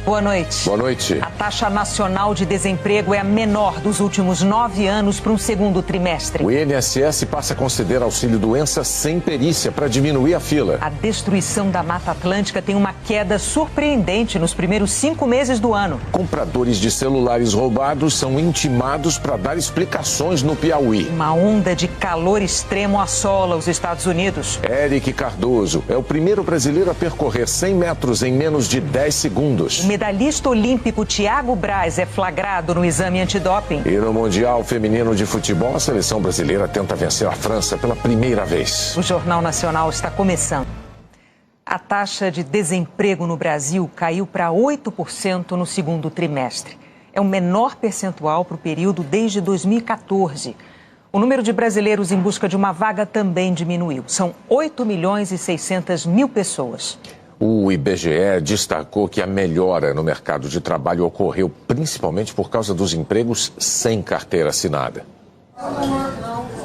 Boa noite. Boa noite. A taxa nacional de desemprego é a menor dos últimos 9 anos para um segundo trimestre. O INSS passa a conceder auxílio-doença sem perícia para diminuir a fila. A destruição da Mata Atlântica tem uma queda surpreendente nos primeiros 5 meses do ano. Compradores de celulares roubados são intimados para dar explicações no Piauí. Uma onda de calor extremo assola os Estados Unidos. Eric Cardoso é o primeiro brasileiro a percorrer 100 metros em menos de 10 segundos. O medalhista olímpico Thiago Braz é flagrado no exame antidoping. E no Mundial Feminino de Futebol, a seleção brasileira tenta vencer a França pela primeira vez. O Jornal Nacional está começando. A taxa de desemprego no Brasil caiu para 8% no segundo trimestre. É o menor percentual para o período desde 2014. O número de brasileiros em busca de uma vaga também diminuiu. São 8.600.000 pessoas. O IBGE destacou que a melhora no mercado de trabalho ocorreu principalmente por causa dos empregos sem carteira assinada.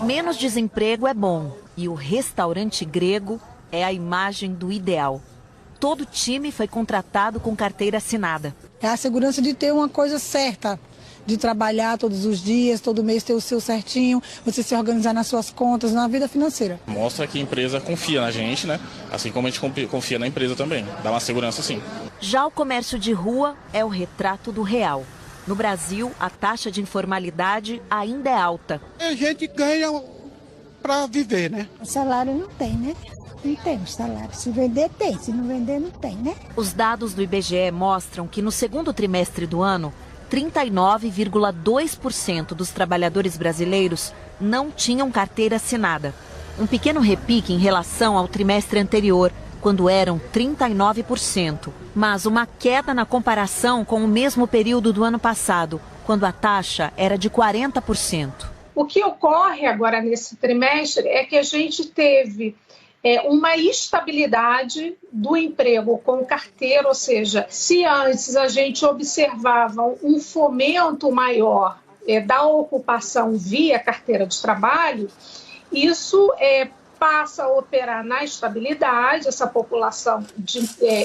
Menos desemprego é bom e o restaurante grego é a imagem do ideal. Todo time foi contratado com carteira assinada. É a segurança de ter uma coisa certa, de trabalhar todos os dias, todo mês ter o seu certinho, você se organizar nas suas contas, na vida financeira. Mostra que a empresa confia na gente, né? Assim como a gente confia na empresa também. Dá uma segurança, sim. Já o comércio de rua é o retrato do real. No Brasil, a taxa de informalidade ainda é alta. A gente ganha para viver, né? O salário não tem, né? Não tem o salário. Se vender, tem. Se não vender, não tem, né? Os dados do IBGE mostram que no segundo trimestre do ano, 39,2% dos trabalhadores brasileiros não tinham carteira assinada. Um pequeno repique em relação ao trimestre anterior, quando eram 39%. Mas uma queda na comparação com o mesmo período do ano passado, quando a taxa era de 40%. O que ocorre agora nesse trimestre é que a gente teve uma estabilidade do emprego com carteira, ou seja, se antes a gente observava um fomento maior da ocupação via carteira de trabalho, isso passa a operar na estabilidade. Essa população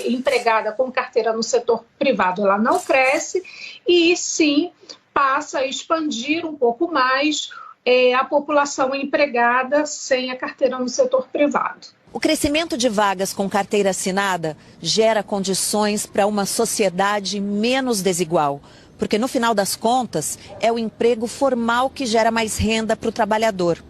empregada com carteira no setor privado, ela não cresce e sim passa a expandir um pouco mais a população empregada sem a carteira no setor privado. O crescimento de vagas com carteira assinada gera condições para uma sociedade menos desigual, porque no final das contas é o emprego formal que gera mais renda para o trabalhador.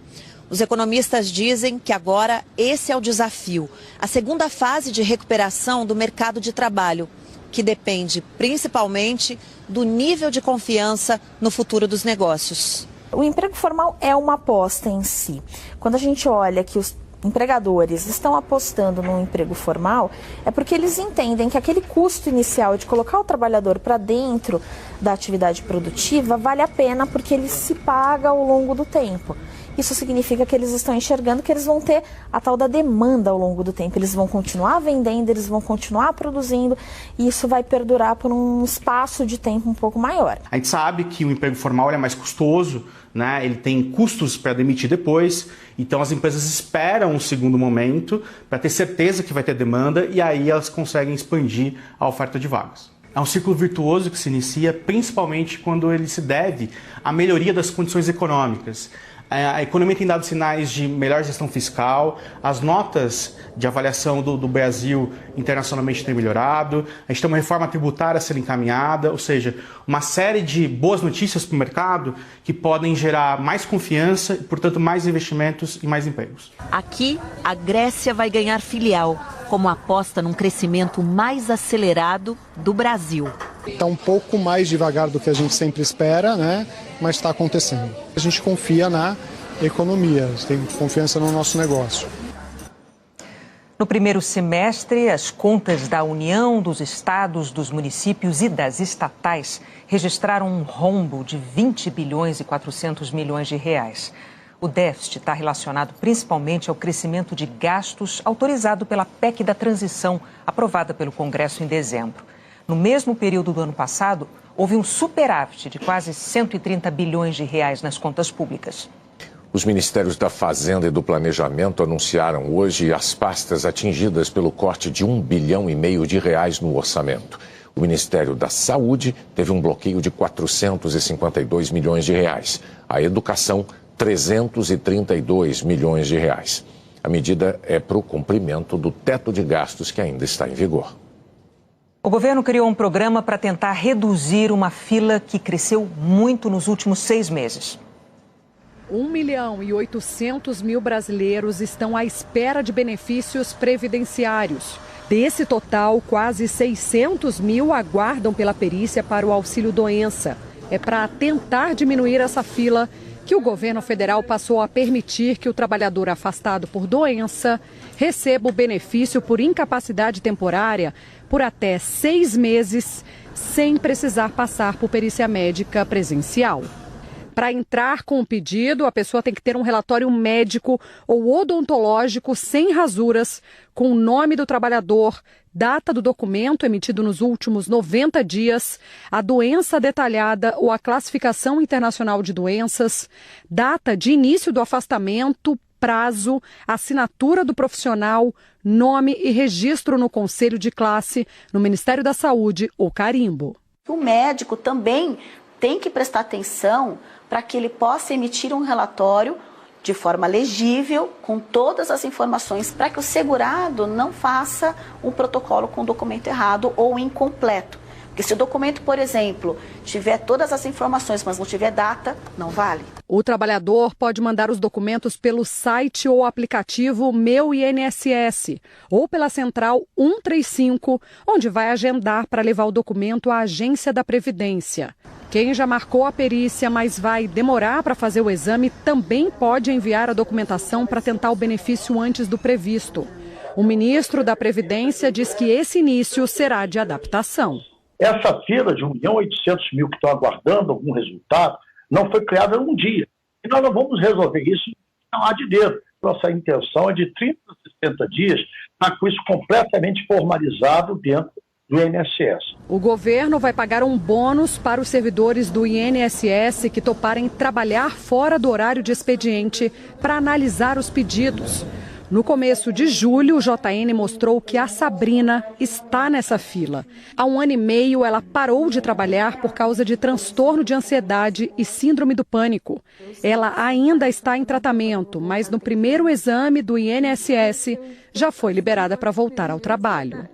Os economistas dizem que agora esse é o desafio, a segunda fase de recuperação do mercado de trabalho, que depende principalmente do nível de confiança no futuro dos negócios. O emprego formal é uma aposta em si. Quando a gente olha que os empregadores estão apostando no emprego formal, é porque eles entendem que aquele custo inicial de colocar o trabalhador para dentro da atividade produtiva vale a pena porque ele se paga ao longo do tempo. Isso significa que eles estão enxergando que eles vão ter a tal da demanda ao longo do tempo. Eles vão continuar vendendo, eles vão continuar produzindo e isso vai perdurar por um espaço de tempo um pouco maior. A gente sabe que o emprego formal é mais custoso, né? Ele tem custos para demitir depois, então as empresas esperam um segundo momento para ter certeza que vai ter demanda e aí elas conseguem expandir a oferta de vagas. É um ciclo virtuoso que se inicia principalmente quando ele se deve à melhoria das condições econômicas. A economia tem dado sinais de melhor gestão fiscal, as notas de avaliação do Brasil internacionalmente têm melhorado, a gente tem uma reforma tributária a ser encaminhada, ou seja, uma série de boas notícias para o mercado que podem gerar mais confiança e, portanto, mais investimentos e mais empregos. Aqui, a Grécia vai ganhar filial, como aposta num crescimento mais acelerado do Brasil. Está um pouco mais devagar do que a gente sempre espera, né? Mas está acontecendo. A gente confia na economia, tem confiança no nosso negócio. No primeiro semestre, as contas da União, dos estados, dos municípios e das estatais registraram um rombo de 20 bilhões e 400 milhões de reais. O déficit está relacionado principalmente ao crescimento de gastos autorizado pela PEC da transição, aprovada pelo Congresso em dezembro. No mesmo período do ano passado, houve um superávit de quase 130 bilhões de reais nas contas públicas. Os Ministérios da Fazenda e do Planejamento anunciaram hoje as pastas atingidas pelo corte de R$1,5 bilhão de reais no orçamento. O Ministério da Saúde teve um bloqueio de 452 milhões de reais. A Educação, 332 milhões de reais. A medida é para o cumprimento do teto de gastos que ainda está em vigor. O governo criou um programa para tentar reduzir uma fila que cresceu muito nos últimos 6 meses. 1.800.000 brasileiros estão à espera de benefícios previdenciários. Desse total, quase 600 mil aguardam pela perícia para o auxílio-doença. É para tentar diminuir essa fila que o governo federal passou a permitir que o trabalhador afastado por doença receba o benefício por incapacidade temporária por até 6 meses, sem precisar passar por perícia médica presencial. Para entrar com o pedido, a pessoa tem que ter um relatório médico ou odontológico sem rasuras, com o nome do trabalhador, data do documento emitido nos últimos 90 dias, a doença detalhada ou a classificação internacional de doenças, data de início do afastamento, prazo, assinatura do profissional, nome e registro no Conselho de Classe, no Ministério da Saúde ou carimbo. O médico também tem que prestar atenção para que ele possa emitir um relatório de forma legível, com todas as informações, para que o segurado não faça um protocolo com o documento errado ou incompleto. Porque se o documento, por exemplo, tiver todas as informações, mas não tiver data, não vale. O trabalhador pode mandar os documentos pelo site ou aplicativo Meu INSS ou pela central 135, onde vai agendar para levar o documento à agência da Previdência. Quem já marcou a perícia, mas vai demorar para fazer o exame, também pode enviar a documentação para tentar o benefício antes do previsto. O ministro da Previdência diz que esse início será de adaptação. Essa fila de 1.800.000 que estão aguardando algum resultado não foi criada em um dia. E nós não vamos resolver isso lá de dentro. Nossa intenção é de 30 a 60 dias estar com isso completamente formalizado dentro do INSS. O governo vai pagar um bônus para os servidores do INSS que toparem trabalhar fora do horário de expediente para analisar os pedidos. No começo de julho, o JN mostrou que a Sabrina está nessa fila. Há 1 ano e meio, ela parou de trabalhar por causa de transtorno de ansiedade e síndrome do pânico. Ela ainda está em tratamento, mas no primeiro exame do INSS já foi liberada para voltar ao trabalho.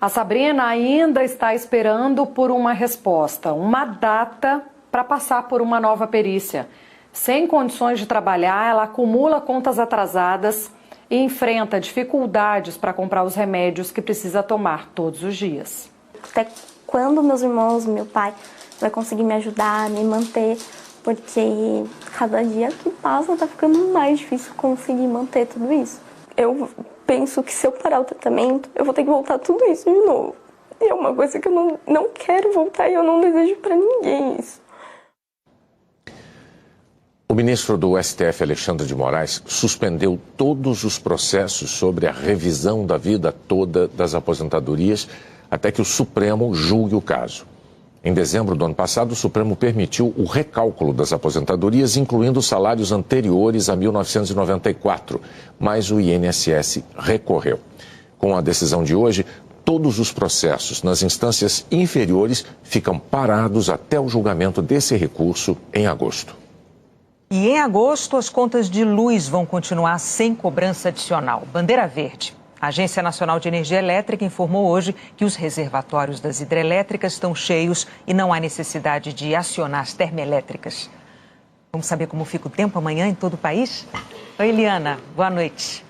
A Sabrina ainda está esperando por uma resposta, uma data para passar por uma nova perícia. Sem condições de trabalhar, ela acumula contas atrasadas e enfrenta dificuldades para comprar os remédios que precisa tomar todos os dias. Até quando meus irmãos, meu pai vai conseguir me ajudar, me manter, porque cada dia que passa está ficando mais difícil conseguir manter tudo isso. Eu penso que se eu parar o tratamento, eu vou ter que voltar tudo isso de novo. E é uma coisa que eu não quero voltar e eu não desejo para ninguém isso. O ministro do STF, Alexandre de Moraes, suspendeu todos os processos sobre a revisão da vida toda das aposentadorias até que o Supremo julgue o caso. Em dezembro do ano passado, o Supremo permitiu o recálculo das aposentadorias, incluindo salários anteriores a 1994, mas o INSS recorreu. Com a decisão de hoje, todos os processos nas instâncias inferiores ficam parados até o julgamento desse recurso em agosto. E em agosto, as contas de luz vão continuar sem cobrança adicional. Bandeira verde. A Agência Nacional de Energia Elétrica informou hoje que os reservatórios das hidrelétricas estão cheios e não há necessidade de acionar as termoelétricas. Vamos saber como fica o tempo amanhã em todo o país? Oi, Eliana. Boa noite.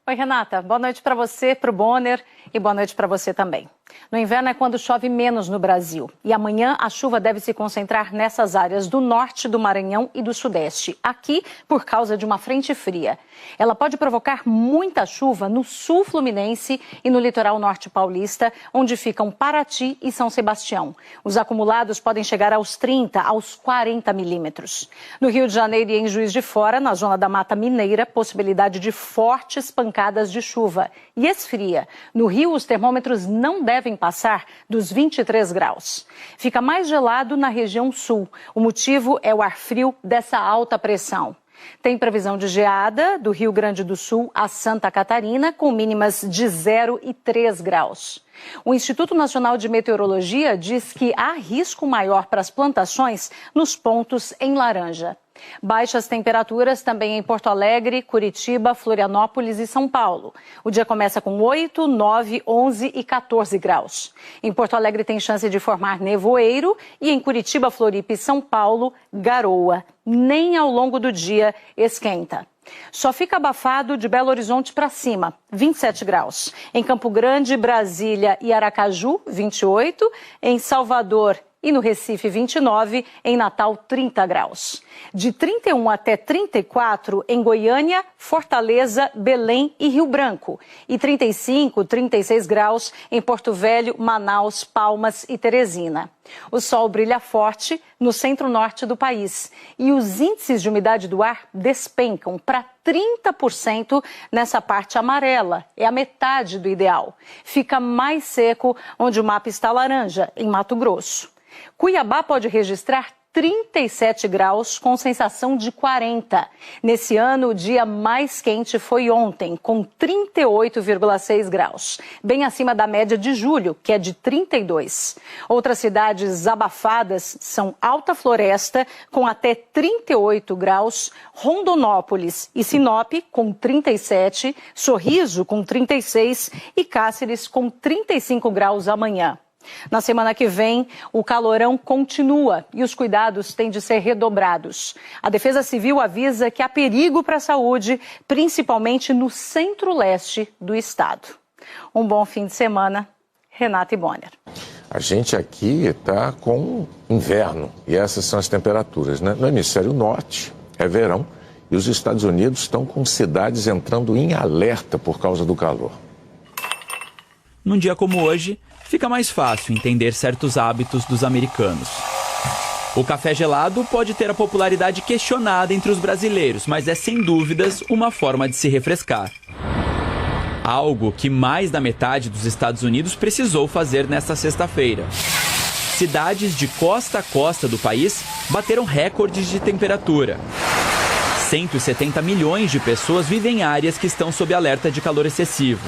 Oi, Renata. Boa noite para você, para o Bonner e boa noite para você também. No inverno é quando chove menos no Brasil. E amanhã a chuva deve se concentrar nessas áreas do norte do Maranhão e do Sudeste. Aqui, por causa de uma frente fria. Ela pode provocar muita chuva no sul fluminense e no litoral norte paulista, onde ficam Paraty e São Sebastião. Os acumulados podem chegar aos 30, aos 40 milímetros. No Rio de Janeiro e em Juiz de Fora, na zona da Mata Mineira, possibilidade de fortes pancadas de chuva. E esfria. No Rio, os termômetros não devem passar dos 23 graus. Fica mais gelado na região sul. O motivo é o ar frio dessa alta pressão. Tem previsão de geada do Rio Grande do Sul a Santa Catarina, com mínimas de 0 e 3 graus. O Instituto Nacional de Meteorologia diz que há risco maior para as plantações nos pontos em laranja. Baixas temperaturas também em Porto Alegre, Curitiba, Florianópolis e São Paulo. O dia começa com 8, 9, 11 e 14 graus. Em Porto Alegre tem chance de formar nevoeiro e em Curitiba, Floripa e São Paulo, garoa. Nem ao longo do dia esquenta. Só fica abafado de Belo Horizonte para cima, 27 graus. Em Campo Grande, Brasília e Aracaju, 28. Em Salvador e no Recife, 29. Em Natal, 30 graus. De 31 até 34 em Goiânia, Fortaleza, Belém e Rio Branco. E 35, 36 graus em Porto Velho, Manaus, Palmas e Teresina. O sol brilha forte no centro-norte do país e os índices de umidade do ar despencam para 30% nessa parte amarela. É a metade do ideal. Fica mais seco onde o mapa está laranja, em Mato Grosso. Cuiabá pode registrar 37 graus com sensação de 40. Nesse ano, o dia mais quente foi ontem, com 38,6 graus, bem acima da média de julho, que é de 32. Outras cidades abafadas são Alta Floresta, com até 38 graus, Rondonópolis e Sinop, com 37, Sorriso, com 36 e Cáceres, com 35 graus amanhã. Na semana que vem, o calorão continua e os cuidados têm de ser redobrados. A Defesa Civil avisa que há perigo para a saúde, principalmente no centro-leste do estado. Um bom fim de semana. Renata e Bonner. A gente aqui está com inverno e essas são as temperaturas, né? No hemisfério norte é verão e os Estados Unidos estão com cidades entrando em alerta por causa do calor. Num dia como hoje, fica mais fácil entender certos hábitos dos americanos. O café gelado pode ter a popularidade questionada entre os brasileiros, mas é sem dúvidas uma forma de se refrescar. Algo que mais da metade dos Estados Unidos precisou fazer nesta sexta-feira. Cidades de costa a costa do país bateram recordes de temperatura. 170 milhões de pessoas vivem em áreas que estão sob alerta de calor excessivo.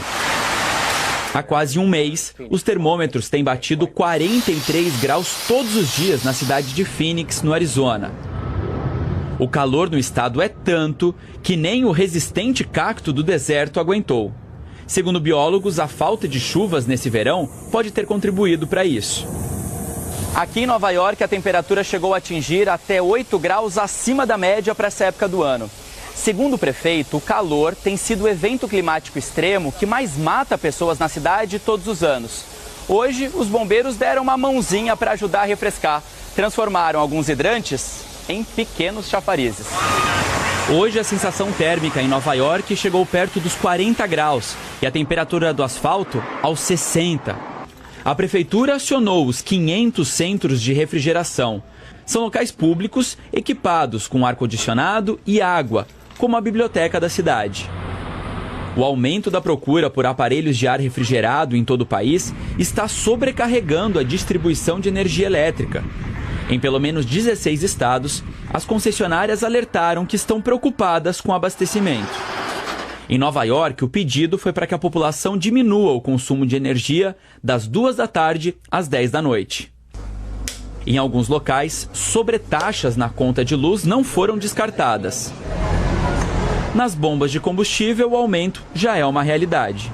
Há quase um mês, os termômetros têm batido 43 graus todos os dias na cidade de Phoenix, no Arizona. O calor no estado é tanto que nem o resistente cacto do deserto aguentou. Segundo biólogos, a falta de chuvas nesse verão pode ter contribuído para isso. Aqui em Nova York, a temperatura chegou a atingir até 8 graus acima da média para essa época do ano. Segundo o prefeito, o calor tem sido o evento climático extremo que mais mata pessoas na cidade todos os anos. Hoje, os bombeiros deram uma mãozinha para ajudar a refrescar. Transformaram alguns hidrantes em pequenos chafarizes. Hoje, a sensação térmica em Nova York chegou perto dos 40 graus e a temperatura do asfalto aos 60. A prefeitura acionou os 500 centros de refrigeração. São locais públicos equipados com ar-condicionado e água, como a biblioteca da cidade. O aumento da procura por aparelhos de ar refrigerado em todo o país está sobrecarregando a distribuição de energia elétrica. Em pelo menos 16 estados, as concessionárias alertaram que estão preocupadas com o abastecimento. Em Nova York, o pedido foi para que a população diminua o consumo de energia das 2 da tarde às 10 da noite. Em alguns locais, sobretaxas na conta de luz não foram descartadas. Nas bombas de combustível, o aumento já é uma realidade.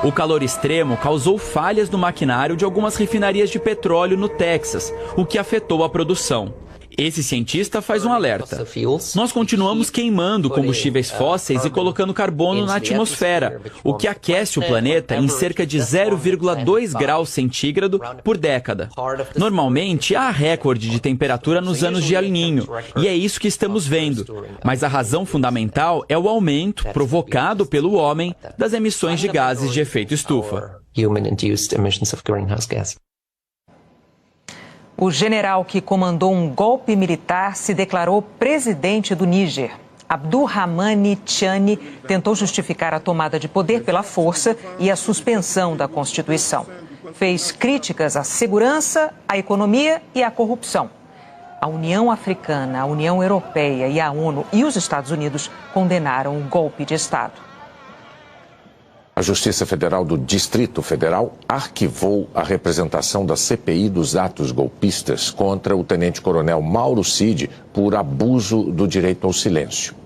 O calor extremo causou falhas no maquinário de algumas refinarias de petróleo no Texas, o que afetou a produção. Esse cientista faz um alerta. Nós continuamos queimando combustíveis fósseis e colocando carbono na atmosfera, o que aquece o planeta em cerca de 0,2 graus centígrado por década. Normalmente, há recorde de temperatura nos anos de El Niño, e é isso que estamos vendo. Mas a razão fundamental é o aumento, provocado pelo homem, das emissões de gases de efeito estufa. O general que comandou um golpe militar se declarou presidente do Níger. Abdurrahmane Tiani tentou justificar a tomada de poder pela força e a suspensão da Constituição. Fez críticas à segurança, à economia e à corrupção. A União Africana, a União Europeia e a ONU e os Estados Unidos condenaram o golpe de Estado. A Justiça Federal do Distrito Federal arquivou a representação da CPI dos atos golpistas contra o tenente-coronel Mauro Cid por abuso do direito ao silêncio.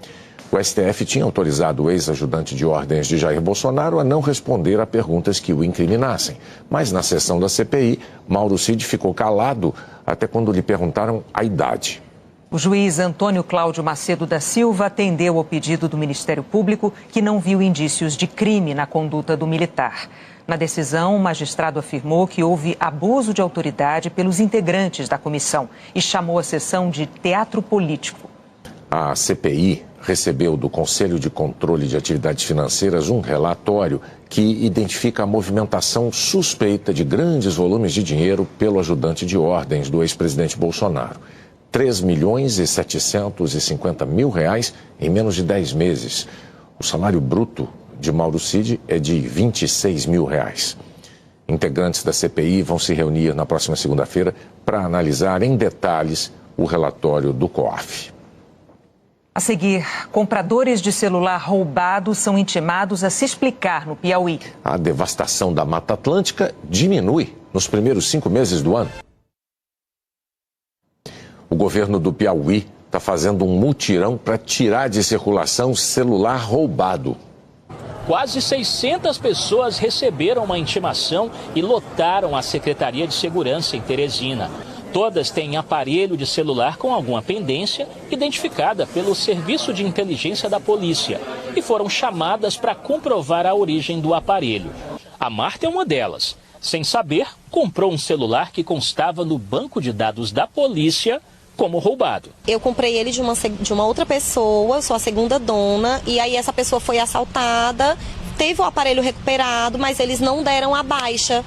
O STF tinha autorizado o ex-ajudante de ordens de Jair Bolsonaro a não responder a perguntas que o incriminassem. Mas na sessão da CPI, Mauro Cid ficou calado até quando lhe perguntaram a idade. O juiz Antônio Cláudio Macedo da Silva atendeu ao pedido do Ministério Público, que não viu indícios de crime na conduta do militar. Na decisão, o magistrado afirmou que houve abuso de autoridade pelos integrantes da comissão e chamou a sessão de teatro político. A CPI recebeu do Conselho de Controle de Atividades Financeiras um relatório que identifica a movimentação suspeita de grandes volumes de dinheiro pelo ajudante de ordens do ex-presidente Bolsonaro. 3.750.000 reais em menos de 10 meses. O salário bruto de Mauro Cid é de 26 mil reais. Integrantes da CPI vão se reunir na próxima segunda-feira para analisar em detalhes o relatório do COAF. A seguir, compradores de celular roubado são intimados a se explicar no Piauí. A devastação da Mata Atlântica diminui nos primeiros 5 meses do ano. O governo do Piauí está fazendo um mutirão para tirar de circulação celular roubado. Quase 600 pessoas receberam uma intimação e lotaram a Secretaria de Segurança em Teresina. Todas têm aparelho de celular com alguma pendência, identificada pelo Serviço de Inteligência da Polícia, e foram chamadas para comprovar a origem do aparelho. A Marta é uma delas. Sem saber, comprou um celular que constava no banco de dados da polícia como roubado. Eu comprei ele de uma outra pessoa, sou a segunda dona, e aí essa pessoa foi assaltada, teve o aparelho recuperado, mas eles não deram a baixa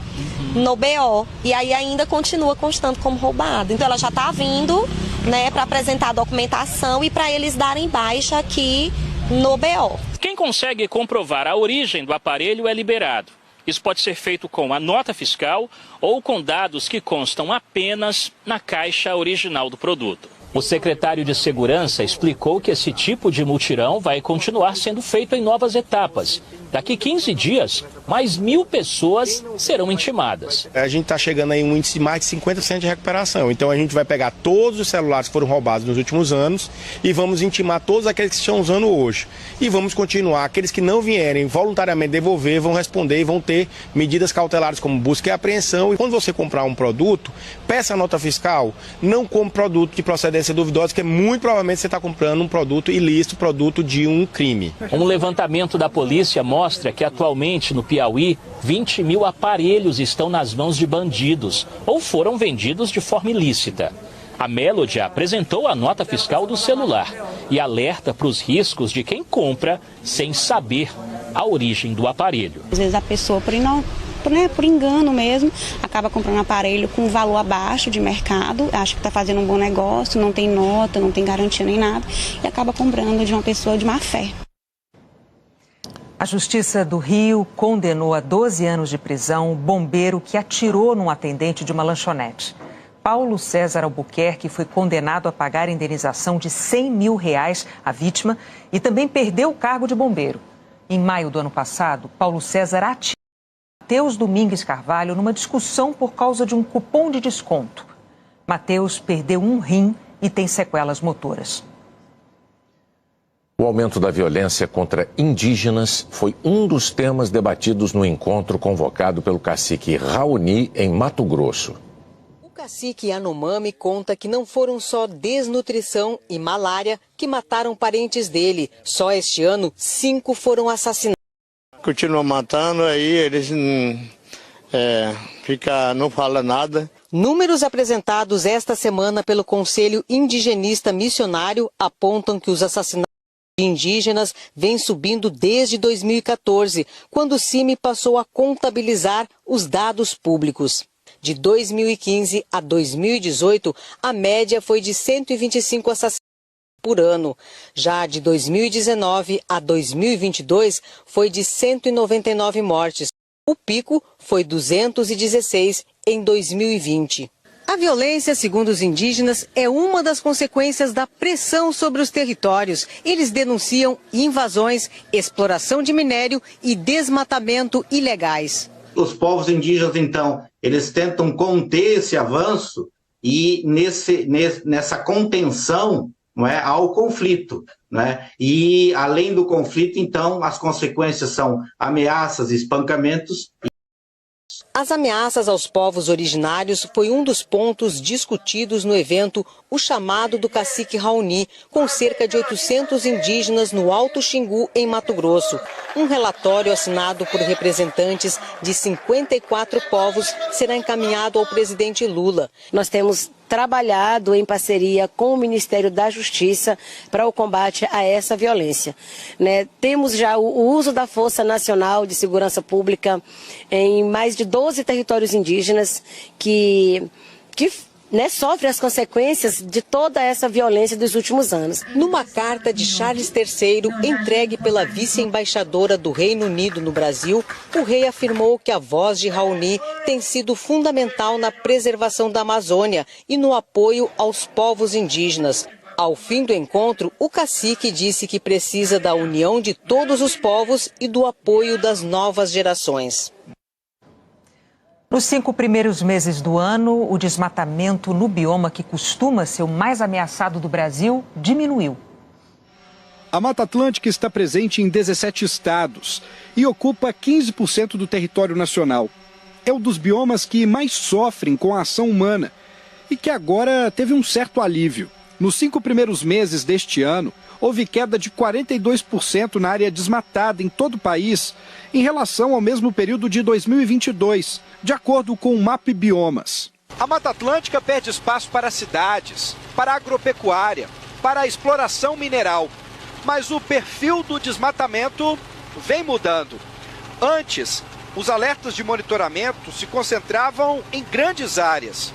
no BO, e aí ainda continua constando como roubado. Então ela já está vindo, né, para apresentar a documentação e para eles darem baixa aqui no BO. Quem consegue comprovar a origem do aparelho é liberado. Isso pode ser feito com a nota fiscal ou com dados que constam apenas na caixa original do produto. O secretário de Segurança explicou que esse tipo de mutirão vai continuar sendo feito em novas etapas. Daqui 15 dias, mais 1.000 pessoas serão intimadas. A gente está chegando aí um índice de mais de 50% de recuperação. Então a gente vai pegar todos os celulares que foram roubados nos últimos anos e vamos intimar todos aqueles que estão usando hoje. E vamos continuar. Aqueles que não vierem voluntariamente devolver, vão responder e vão ter medidas cautelares como busca e apreensão. E quando você comprar um produto, peça a nota fiscal, não compre produto de procedência duvidosa, que muito provavelmente você está comprando um produto ilícito, produto de um crime. Um levantamento da polícia mostra que atualmente no Piauí, 20.000 aparelhos estão nas mãos de bandidos ou foram vendidos de forma ilícita. A Melody apresentou a nota fiscal do celular e alerta para os riscos de quem compra sem saber a origem do aparelho. Às vezes a pessoa, por engano mesmo, acaba comprando um aparelho com valor abaixo de mercado, acha que está fazendo um bom negócio, não tem nota, não tem garantia nem nada, e acaba comprando de uma pessoa de má fé. A Justiça do Rio condenou a 12 anos de prisão o bombeiro que atirou num atendente de uma lanchonete. Paulo César Albuquerque foi condenado a pagar a indenização de R$100 mil à vítima e também perdeu o cargo de bombeiro. Em maio do ano passado, Paulo César atirou Matheus Domingues Carvalho numa discussão por causa de um cupom de desconto. Matheus perdeu um rim e tem sequelas motoras. O aumento da violência contra indígenas foi um dos temas debatidos no encontro convocado pelo cacique Raoni em Mato Grosso. O cacique Yanomami conta que não foram só desnutrição e malária que mataram parentes dele. Só este ano, 5 foram assassinados. Continua matando, aí eles não falam nada. Números apresentados esta semana pelo Conselho Indigenista Missionário apontam que os assassinatos de indígenas vêm subindo desde 2014, quando o CIMI passou a contabilizar os dados públicos. De 2015 a 2018, a média foi de 125 assassinatos por ano. Já de 2019 a 2022, foi de 199 mortes. O pico foi 216 em 2020. A violência, segundo os indígenas, é uma das consequências da pressão sobre os territórios. Eles denunciam invasões, exploração de minério e desmatamento ilegais. Os povos indígenas, então, eles tentam conter esse avanço e nessa contenção, não é, ao conflito. Né? E, além do conflito, então, as consequências são ameaças, espancamentos. As ameaças aos povos originários foi um dos pontos discutidos no evento O Chamado do Cacique Raoni, com cerca de 800 indígenas no Alto Xingu, em Mato Grosso. Um relatório assinado por representantes de 54 povos será encaminhado ao presidente Lula. Nós temos trabalhado em parceria com o Ministério da Justiça para o combate a essa violência. Né? Temos já o uso da Força Nacional de Segurança Pública em mais de 12 territórios indígenas que sofrem as consequências de toda essa violência dos últimos anos. Numa carta de Charles III, entregue pela vice-embaixadora do Reino Unido no Brasil, o rei afirmou que a voz de Raoni tem sido fundamental na preservação da Amazônia e no apoio aos povos indígenas. Ao fim do encontro, o cacique disse que precisa da união de todos os povos e do apoio das novas gerações. Nos 5 primeiros meses do ano, o desmatamento no bioma que costuma ser o mais ameaçado do Brasil diminuiu. A Mata Atlântica está presente em 17 estados e ocupa 15% do território nacional. É um dos biomas que mais sofrem com a ação humana e que agora teve um certo alívio. Nos 5 primeiros meses deste ano, houve queda de 42% na área desmatada em todo o país em relação ao mesmo período de 2022, de acordo com o MAP Biomas. A Mata Atlântica perde espaço para cidades, para a agropecuária, para a exploração mineral. Mas o perfil do desmatamento vem mudando. Antes, os alertas de monitoramento se concentravam em grandes áreas.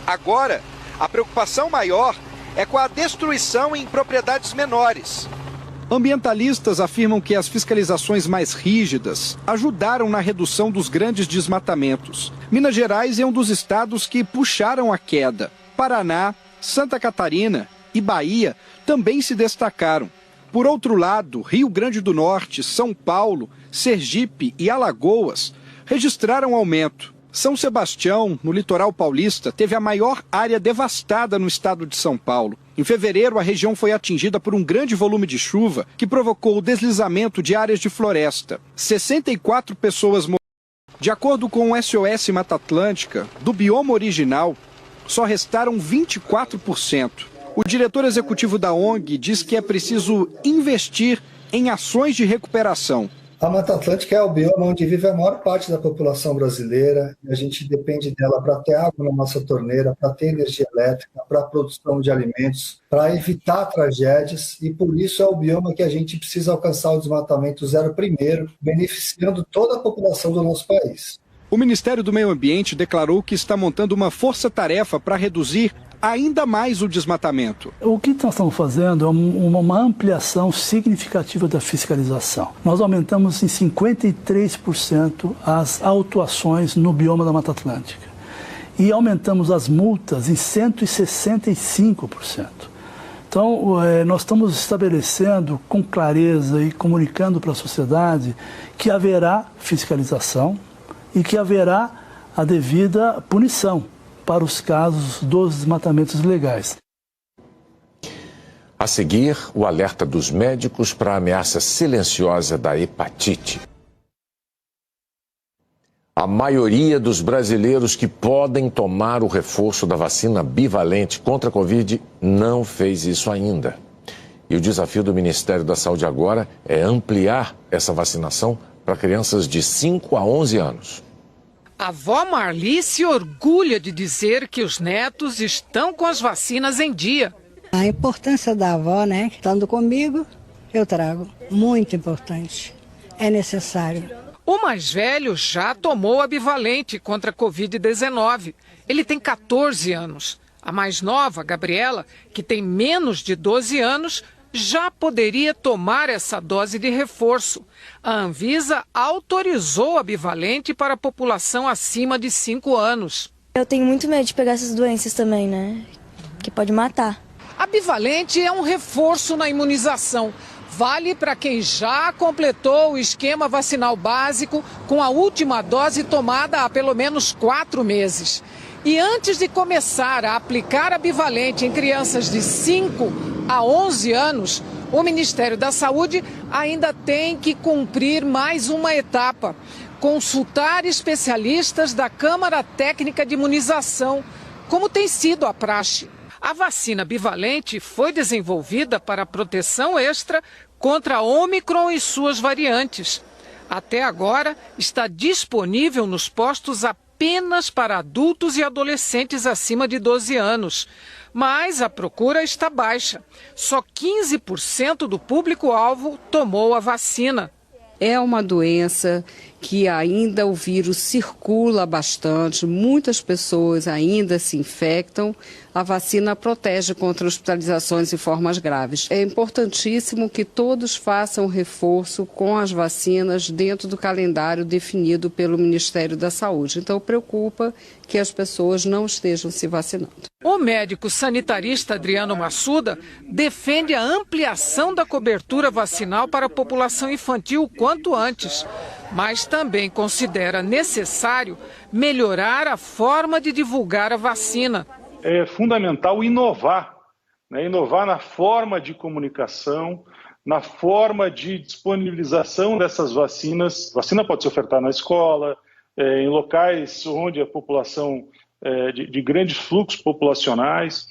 Agora, a preocupação maior é com a destruição em propriedades menores. Ambientalistas afirmam que as fiscalizações mais rígidas ajudaram na redução dos grandes desmatamentos. Minas Gerais é um dos estados que puxaram a queda. Paraná, Santa Catarina e Bahia também se destacaram. Por outro lado, Rio Grande do Norte, São Paulo, Sergipe e Alagoas registraram aumento. São Sebastião, no litoral paulista, teve a maior área devastada no estado de São Paulo. Em fevereiro, a região foi atingida por um grande volume de chuva que provocou o deslizamento de áreas de floresta. 64 pessoas morreram. De acordo com o SOS Mata Atlântica, do bioma original, só restaram 24%. O diretor executivo da ONG diz que é preciso investir em ações de recuperação. A Mata Atlântica é o bioma onde vive a maior parte da população brasileira e a gente depende dela para ter água na nossa torneira, para ter energia elétrica, para a produção de alimentos, para evitar tragédias e por isso é o bioma que a gente precisa alcançar o desmatamento zero primeiro, beneficiando toda a população do nosso país. O Ministério do Meio Ambiente declarou que está montando uma força-tarefa para reduzir ainda mais o desmatamento. O que nós estamos fazendo é uma ampliação significativa da fiscalização. Nós aumentamos em 53% as autuações no bioma da Mata Atlântica e aumentamos as multas em 165%. Então, nós estamos estabelecendo com clareza e comunicando para a sociedade que haverá fiscalização e que haverá a devida punição para os casos dos desmatamentos ilegais. A seguir, o alerta dos médicos para a ameaça silenciosa da hepatite. A maioria dos brasileiros que podem tomar o reforço da vacina bivalente contra a Covid não fez isso ainda. E o desafio do Ministério da Saúde agora é ampliar essa vacinação para crianças de 5 a 11 anos. A avó Marli se orgulha de dizer que os netos estão com as vacinas em dia. A importância da avó, né? Estando comigo, eu trago. Muito importante. É necessário. O mais velho já tomou a bivalente contra a Covid-19. Ele tem 14 anos. A mais nova, Gabriela, que tem menos de 12 anos, já poderia tomar essa dose de reforço. A Anvisa autorizou a bivalente para a população acima de 5 anos. Eu tenho muito medo de pegar essas doenças também, né? Que pode matar. A bivalente é um reforço na imunização. Vale para quem já completou o esquema vacinal básico com a última dose tomada há pelo menos 4 meses. E antes de começar a aplicar a bivalente em crianças de 5 a 11 anos, o Ministério da Saúde ainda tem que cumprir mais uma etapa: consultar especialistas da Câmara Técnica de Imunização, como tem sido a praxe. A vacina bivalente foi desenvolvida para proteção extra contra a Ômicron e suas variantes. Até agora, está disponível nos postos apenas para adultos e adolescentes acima de 12 anos. Mas a procura está baixa. Só 15% do público-alvo tomou a vacina. É uma doença que ainda o vírus circula bastante, muitas pessoas ainda se infectam. A vacina protege contra hospitalizações e formas graves. É importantíssimo que todos façam reforço com as vacinas dentro do calendário definido pelo Ministério da Saúde. Então, preocupa que as pessoas não estejam se vacinando. O médico sanitarista Adriano Massuda defende a ampliação da cobertura vacinal para a população infantil o quanto antes, mas também considera necessário melhorar a forma de divulgar a vacina. É fundamental inovar, né? Inovar na forma de comunicação, na forma de disponibilização dessas vacinas. Vacina pode ser ofertada na escola, em locais onde a população de grandes fluxos populacionais,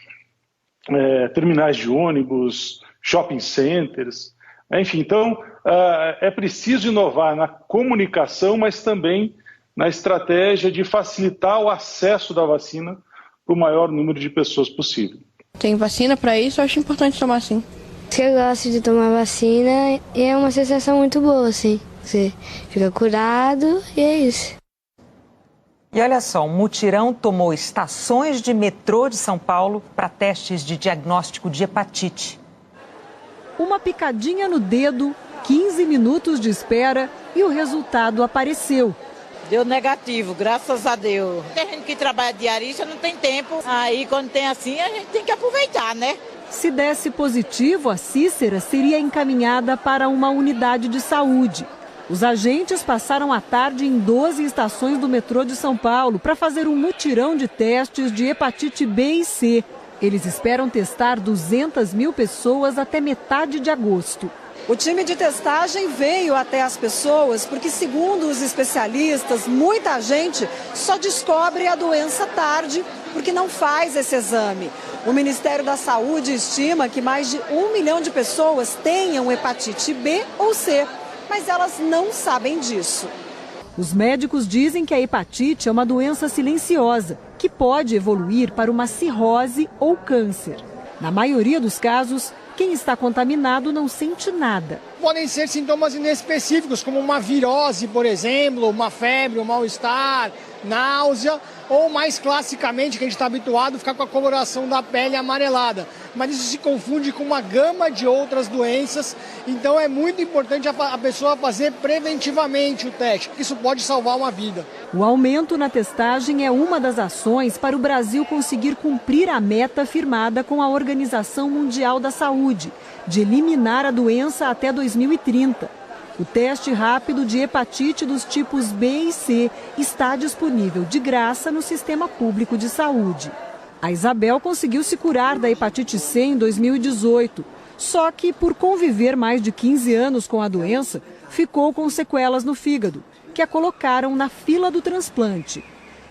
terminais de ônibus, shopping centers, enfim. Então, é preciso inovar na comunicação, mas também na estratégia de facilitar o acesso da vacina para o maior número de pessoas possível. Tem vacina para isso, eu acho importante tomar sim. Eu gosto de tomar vacina e é uma sensação muito boa, assim. Você fica curado e é isso. E olha só, um mutirão tomou estações de metrô de São Paulo para testes de diagnóstico de hepatite. Uma picadinha no dedo, 15 minutos de espera e o resultado apareceu. Deu negativo, graças a Deus. Tem gente que trabalha diarista, não tem tempo. Aí, quando tem assim, a gente tem que aproveitar, né? Se desse positivo, a Cícera seria encaminhada para uma unidade de saúde. Os agentes passaram a tarde em 12 estações do metrô de São Paulo para fazer um mutirão de testes de hepatite B e C. Eles esperam testar 200 mil pessoas até metade de agosto. O time de testagem veio até as pessoas porque, segundo os especialistas, muita gente só descobre a doença tarde porque não faz esse exame. O Ministério da Saúde estima que mais de 1 milhão de pessoas tenham hepatite B ou C, mas elas não sabem disso. Os médicos dizem que a hepatite é uma doença silenciosa, que pode evoluir para uma cirrose ou câncer. Na maioria dos casos, quem está contaminado não sente nada. Podem ser sintomas inespecíficos, como uma virose, por exemplo, uma febre, um mal-estar, náusea, ou mais classicamente, que a gente está habituado, ficar com a coloração da pele amarelada. Mas isso se confunde com uma gama de outras doenças, então é muito importante a pessoa fazer preventivamente o teste, isso pode salvar uma vida. O aumento na testagem é uma das ações para o Brasil conseguir cumprir a meta firmada com a Organização Mundial da Saúde, de eliminar a doença até 2030. O teste rápido de hepatite dos tipos B e C está disponível de graça no sistema público de saúde. A Isabel conseguiu se curar da hepatite C em 2018, só que por conviver mais de 15 anos com a doença, ficou com sequelas no fígado, que a colocaram na fila do transplante.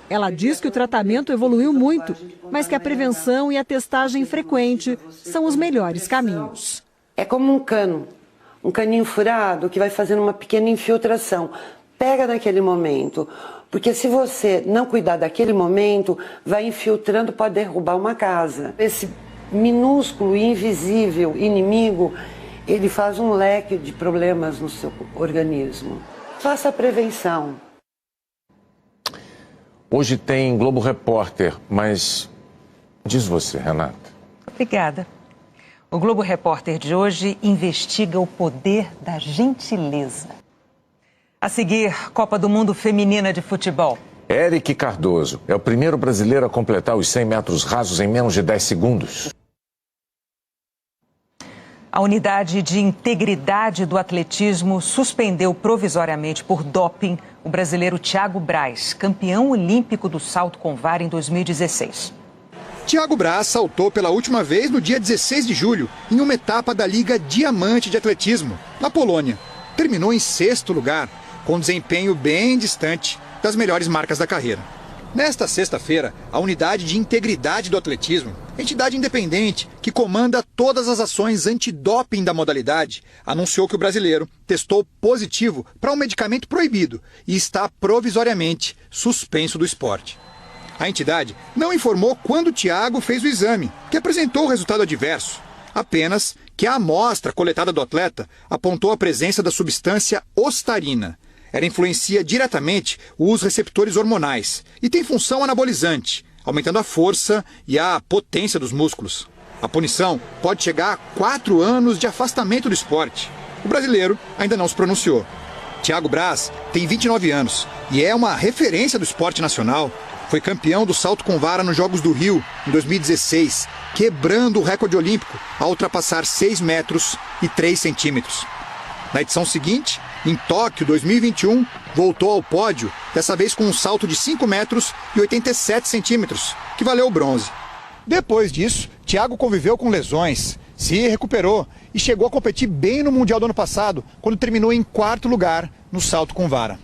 Ela diz que o tratamento evoluiu muito, mas que a prevenção e a testagem frequente são os melhores caminhos. É como um caninho furado que vai fazendo uma pequena infiltração. Pega naquele momento, porque se você não cuidar daquele momento, vai infiltrando, pode derrubar uma casa. Esse minúsculo, invisível inimigo, ele faz um leque de problemas no seu organismo. Faça a prevenção. Hoje tem Globo Repórter, mas diz você, Renata. Obrigada. O Globo Repórter de hoje investiga o poder da gentileza. A seguir, Copa do Mundo Feminina de Futebol. Eric Cardoso é o primeiro brasileiro a completar os 100 metros rasos em menos de 10 segundos. A unidade de integridade do atletismo suspendeu provisoriamente por doping o brasileiro Thiago Braz, campeão olímpico do salto com vara em 2016. Thiago Braz saltou pela última vez no dia 16 de julho, em uma etapa da Liga Diamante de Atletismo, na Polônia. Terminou em 6º lugar, com desempenho bem distante das melhores marcas da carreira. Nesta sexta-feira, a Unidade de Integridade do Atletismo, entidade independente que comanda todas as ações antidoping da modalidade, anunciou que o brasileiro testou positivo para um medicamento proibido e está provisoriamente suspenso do esporte. A entidade não informou quando o Thiago fez o exame, que apresentou o resultado adverso. Apenas que a amostra coletada do atleta apontou a presença da substância ostarina. Ela influencia diretamente os receptores hormonais e tem função anabolizante, aumentando a força e a potência dos músculos. A punição pode chegar a 4 anos de afastamento do esporte. O brasileiro ainda não se pronunciou. Thiago Braz tem 29 anos e é uma referência do esporte nacional. Foi campeão do salto com vara nos Jogos do Rio, em 2016, quebrando o recorde olímpico ao ultrapassar 6 metros e 3 centímetros. Na edição seguinte, em Tóquio 2021, voltou ao pódio, dessa vez com um salto de 5 metros e 87 centímetros, que valeu o bronze. Depois disso, Thiago conviveu com lesões, se recuperou e chegou a competir bem no Mundial do ano passado, quando terminou em 4º lugar no salto com vara.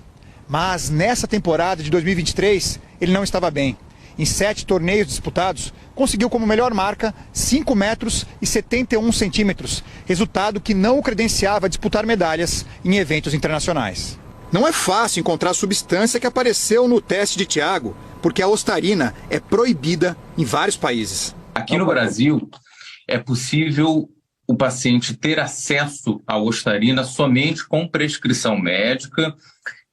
Mas nessa temporada de 2023, ele não estava bem. Em 7 torneios disputados, conseguiu como melhor marca 5 metros e 71 centímetros, resultado que não o credenciava a disputar medalhas em eventos internacionais. Não é fácil encontrar a substância que apareceu no teste de Thiago, porque a ostarina é proibida em vários países. Aqui no Brasil, é possível o paciente ter acesso à ostarina somente com prescrição médica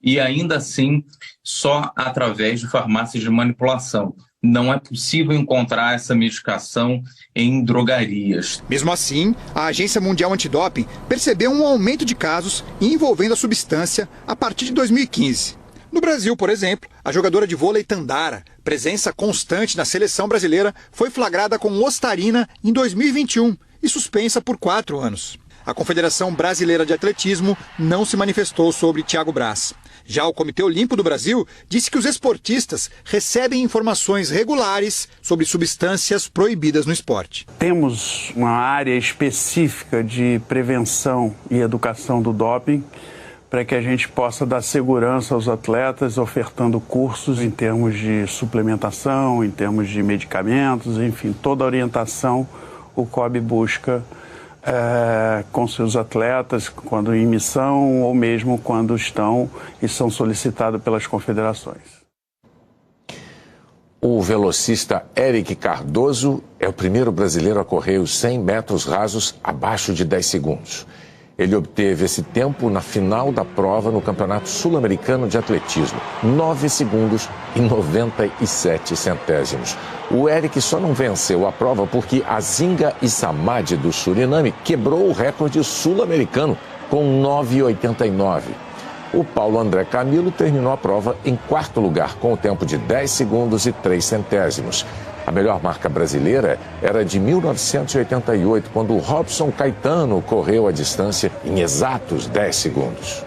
e ainda assim só através de farmácias de manipulação. Não é possível encontrar essa medicação em drogarias. Mesmo assim, a Agência Mundial Antidoping percebeu um aumento de casos envolvendo a substância a partir de 2015. No Brasil, por exemplo, a jogadora de vôlei Tandara, presença constante na seleção brasileira, foi flagrada com ostarina em 2021 e suspensa por 4 anos. A Confederação Brasileira de Atletismo não se manifestou sobre Thiago Braz. Já o Comitê Olímpico do Brasil disse que os esportistas recebem informações regulares sobre substâncias proibidas no esporte. Temos uma área específica de prevenção e educação do doping para que a gente possa dar segurança aos atletas, ofertando cursos em termos de suplementação, em termos de medicamentos, enfim, toda a orientação o COB busca com seus atletas, quando em missão ou mesmo quando estão e são solicitados pelas confederações. O velocista Eric Cardoso é o primeiro brasileiro a correr os 100 metros rasos abaixo de 10 segundos. Ele obteve esse tempo na final da prova no Campeonato Sul-Americano de Atletismo, 9 segundos e 97 centésimos. O Eric só não venceu a prova porque a Zinga Isamadi do Suriname quebrou o recorde sul-americano com 9,89. O Paulo André Camilo terminou a prova em 4º lugar com o tempo de 10 segundos e 3 centésimos. A melhor marca brasileira era de 1988, quando o Robson Caetano correu a distância em exatos 10 segundos.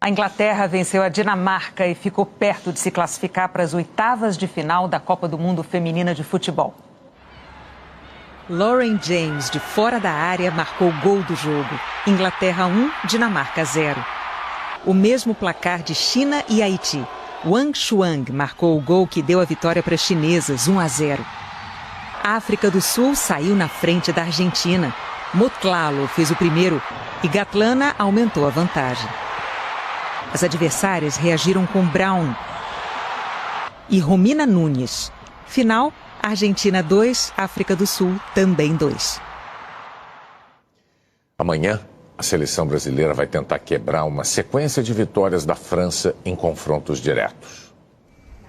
A Inglaterra venceu a Dinamarca e ficou perto de se classificar para as 8º de final da Copa do Mundo Feminina de Futebol. Lauren James, de fora da área, marcou o gol do jogo. Inglaterra 1, Dinamarca 0. O mesmo placar de China e Haiti. Wang Shuang marcou o gol que deu a vitória para as chinesas, 1-0. A África do Sul saiu na frente da Argentina. Motlalo fez o primeiro e Gatlana aumentou a vantagem. As adversárias reagiram com Brown e Romina Nunes. Final, Argentina 2, África do Sul também 2. Amanhã, a seleção brasileira vai tentar quebrar uma sequência de vitórias da França em confrontos diretos.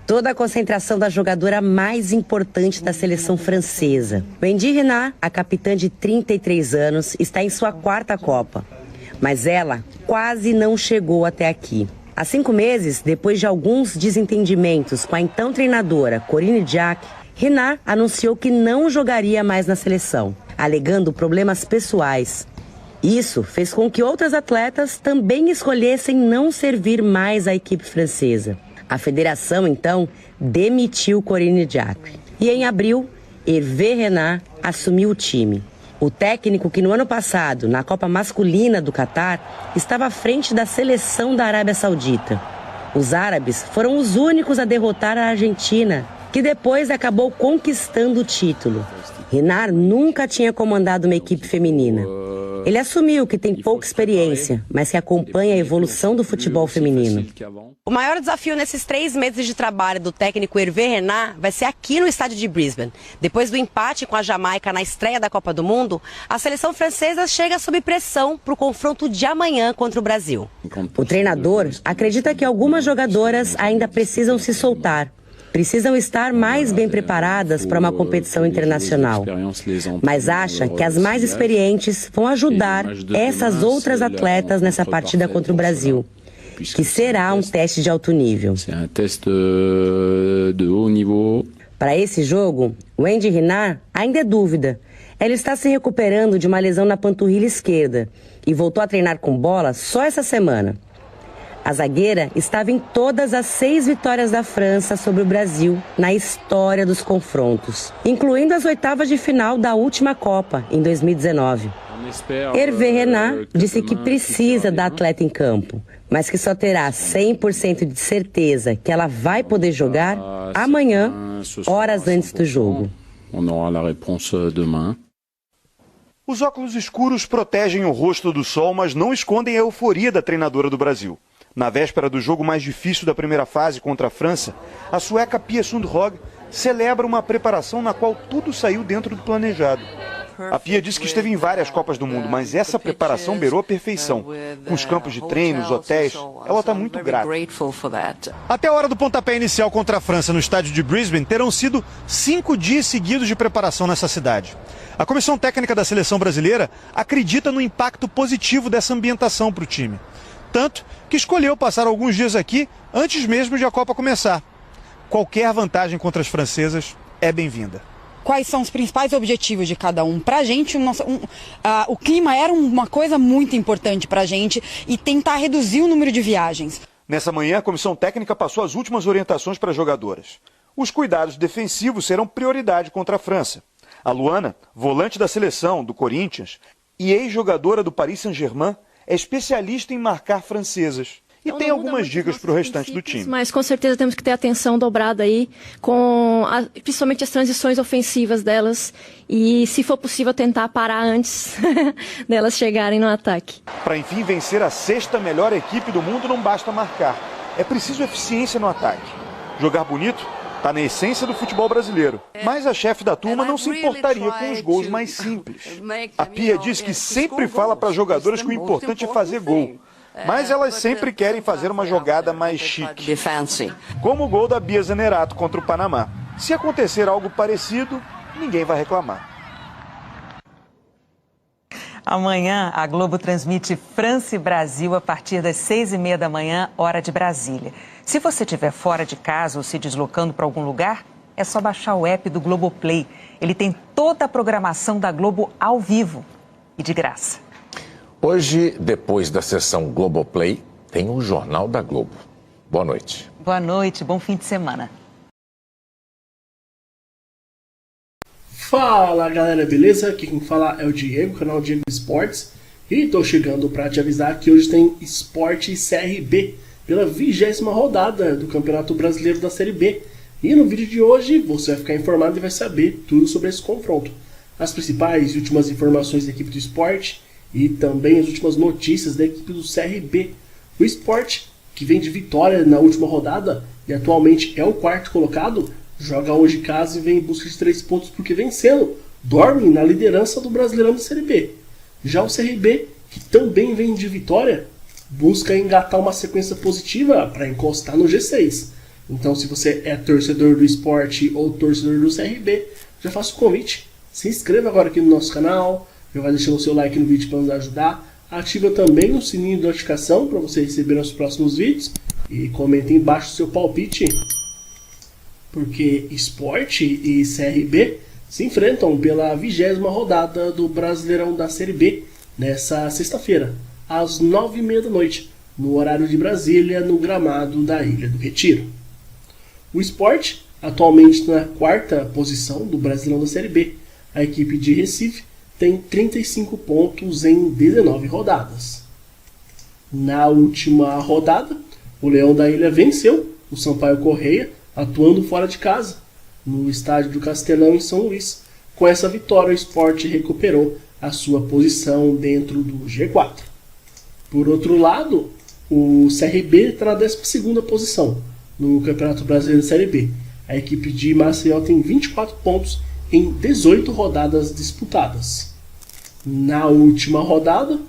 Toda a concentração da jogadora mais importante da seleção francesa. Wendy Renard, a capitã de 33 anos, está em sua 4ª Copa. Mas ela quase não chegou até aqui. Há 5 meses, depois de alguns desentendimentos com a então treinadora Corinne Diacre, Renard anunciou que não jogaria mais na seleção, alegando problemas pessoais. Isso fez com que outras atletas também escolhessem não servir mais à equipe francesa. A federação, então, demitiu Corinne Diacre. E em abril, Hervé Renard assumiu o time. O técnico que no ano passado, na Copa Masculina do Catar, estava à frente da seleção da Arábia Saudita. Os árabes foram os únicos a derrotar a Argentina, que depois acabou conquistando o título. Renard nunca tinha comandado uma equipe feminina. Ele assumiu que tem pouca experiência, mas que acompanha a evolução do futebol feminino. O maior desafio nesses 3 meses de trabalho do técnico Hervé Renard vai ser aqui no estádio de Brisbane. Depois do empate com a Jamaica na estreia da Copa do Mundo, a seleção francesa chega sob pressão para o confronto de amanhã contra o Brasil. O treinador acredita que algumas jogadoras ainda precisam se soltar. Precisam estar mais bem preparadas para uma competição internacional. Mas acha que as mais experientes vão ajudar essas outras atletas nessa partida contra o Brasil, que será um teste de alto nível. Para esse jogo, Wendy Renard ainda é dúvida. Ela está se recuperando de uma lesão na panturrilha esquerda e voltou a treinar com bola só essa semana. A zagueira estava em todas as 6 vitórias da França sobre o Brasil na história dos confrontos, incluindo as oitavas de final da última Copa, em 2019. Hervé Renard disse que precisa da atleta em campo, mas que só terá 100% de certeza que ela vai poder jogar amanhã, horas antes do jogo. Os óculos escuros protegem o rosto do sol, mas não escondem a euforia da treinadora do Brasil. Na véspera do jogo mais difícil da primeira fase contra a França, a sueca Pia Sundhage celebra uma preparação na qual tudo saiu dentro do planejado. A Pia disse que esteve em várias Copas do Mundo, mas essa preparação beirou a perfeição. Com os campos de treino, os hotéis, ela está muito grata. Até a hora do pontapé inicial contra a França no estádio de Brisbane, terão sido 5 dias seguidos de preparação nessa cidade. A comissão técnica da seleção brasileira acredita no impacto positivo dessa ambientação para o time. Tanto que escolheu passar alguns dias aqui antes mesmo de a Copa começar. Qualquer vantagem contra as francesas é bem-vinda. Quais são os principais objetivos de cada um? Para a gente, o clima era uma coisa muito importante para a gente e tentar reduzir o número de viagens. Nessa manhã, a comissão técnica passou as últimas orientações para as jogadoras. Os cuidados defensivos serão prioridade contra a França. A Luana, volante da seleção do Corinthians e ex-jogadora do Paris Saint-Germain, é especialista em marcar francesas. E tem algumas dicas para o restante do time. Mas com certeza temos que ter atenção dobrada aí, principalmente as transições ofensivas delas. E, se for possível, tentar parar antes delas chegarem no ataque. Para, enfim, vencer a 6ª melhor equipe do mundo, não basta marcar. É preciso eficiência no ataque. Jogar bonito está na essência do futebol brasileiro. Mas a chefe da turma não se importaria com os gols mais simples. A Pia diz que sempre fala para as jogadoras que o importante é fazer gol. Mas elas sempre querem fazer uma jogada mais chique. Como o gol da Bia Zanerato contra o Panamá. Se acontecer algo parecido, ninguém vai reclamar. Amanhã, a Globo transmite França e Brasil a partir das 6h30 da manhã, hora de Brasília. Se você estiver fora de casa ou se deslocando para algum lugar, é só baixar o app do Globoplay. Ele tem toda a programação da Globo ao vivo e de graça. Hoje, depois da sessão Globoplay, tem o Jornal da Globo. Boa noite. Boa noite, bom fim de semana. Fala galera, beleza? Aqui quem fala é o Diego, canal Diego Esportes. E tô chegando para te avisar que hoje tem Sport CRB pela 20ª rodada do Campeonato Brasileiro da Série B. E no vídeo de hoje você vai ficar informado e vai saber tudo sobre esse confronto. As principais e últimas informações da equipe do Sport e também as últimas notícias da equipe do CRB. O Sport, que vem de vitória na última rodada e atualmente é o 4º colocado, joga hoje em casa e vem em busca de 3 pontos porque vencendo, dorme na liderança do Brasileirão da Série B. Já o CRB, que também vem de vitória, busca engatar uma sequência positiva para encostar no G6. Então, se você é torcedor do Sport ou torcedor do CRB, já faço o convite. Se inscreva agora aqui no nosso canal, já vai deixando o seu like no vídeo para nos ajudar. Ativa também o sininho de notificação para você receber os próximos vídeos. E comenta embaixo seu palpite, porque Sport e CRB se enfrentam pela 20ª rodada do Brasileirão da Série B nessa sexta-feira, às 9h30 da noite, no horário de Brasília, no gramado da Ilha do Retiro. O Sport, atualmente na 4ª posição do Brasileirão da Série B, a equipe de Recife tem 35 pontos em 19 rodadas. Na última rodada, o Leão da Ilha venceu o Sampaio Corrêa, atuando fora de casa, no estádio do Castelão, em São Luís. Com essa vitória, o Sport recuperou a sua posição dentro do G4. Por outro lado, o CRB está na 12ª posição no Campeonato Brasileiro da Série B. A equipe de Maceió tem 24 pontos em 18 rodadas disputadas. Na última rodada,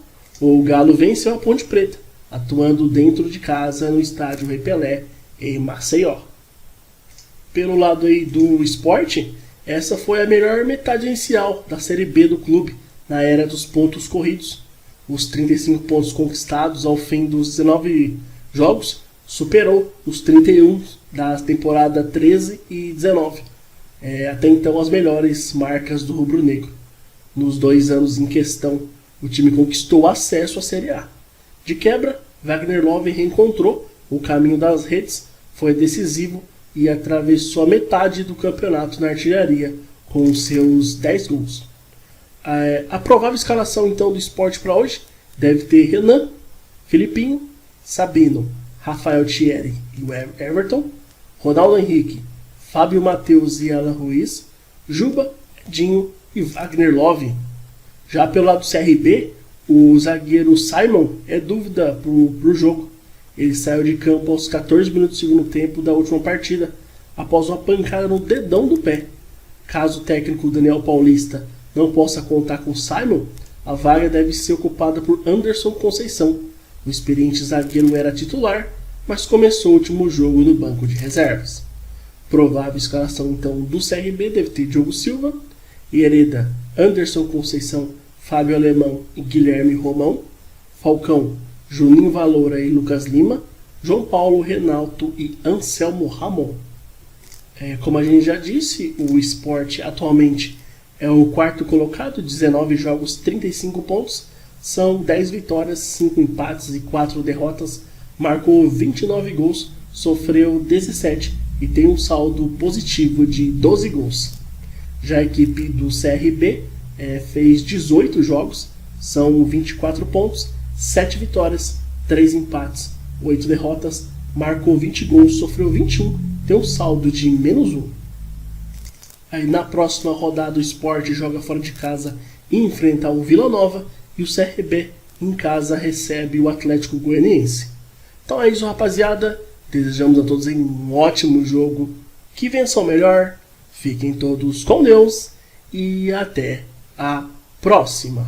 o Galo venceu a Ponte Preta, atuando dentro de casa no estádio Rei Pelé, em Maceió. Pelo lado aí do Sport, essa foi a melhor metade inicial da Série B do clube, na era dos pontos corridos. Os 35 pontos conquistados ao fim dos 19 jogos superou os 31 da temporada 13 e 19. Até então as melhores marcas do rubro-negro. Nos 2 anos em questão, o time conquistou acesso à Série A. De quebra, Wagner Love reencontrou o caminho das redes, foi decisivo e atravessou a metade do campeonato na artilharia com seus 10 gols. A provável escalação então do Sport para hoje deve ter Renan, Filipinho, Sabino, Rafael Thierry e o Everton, Ronaldo Henrique, Fábio Matheus e Alan Ruiz, Juba, Edinho e Wagner Love. Já pelo lado do CRB, o zagueiro Simon é dúvida para o jogo. Ele saiu de campo aos 14 minutos do segundo tempo da última partida, após uma pancada no dedão do pé. Caso o técnico Daniel Paulista não possa contar com Simon, a vaga deve ser ocupada por Anderson Conceição. O experiente zagueiro era titular, mas começou o último jogo no banco de reservas. Provável escalação então do CRB deve ter Diogo Silva, Hereda, Anderson Conceição, Fábio Alemão e Guilherme Romão, Falcão, Juninho Valora e Lucas Lima, João Paulo, Renato e Anselmo Ramon. Como a gente já disse, o Sport atualmente é o 4º colocado, 19 jogos, 35 pontos, são 10 vitórias, 5 empates e 4 derrotas, marcou 29 gols, sofreu 17 e tem um saldo positivo de 12 gols. Já a equipe do CRB fez 18 jogos, são 24 pontos, 7 vitórias, 3 empates, 8 derrotas, marcou 20 gols, sofreu 21, tem um saldo de -1. Aí na próxima rodada o Sport joga fora de casa e enfrenta o Vila Nova, e o CRB em casa recebe o Atlético Goianiense. Então é isso, rapaziada. Desejamos a todos um ótimo jogo, que vençam melhor, fiquem todos com Deus e até a próxima.